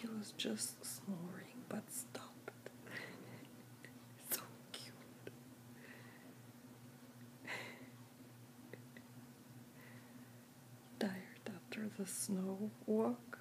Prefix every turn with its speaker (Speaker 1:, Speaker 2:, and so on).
Speaker 1: he was just snoring but stopped. So cute. Tired after the snow walk.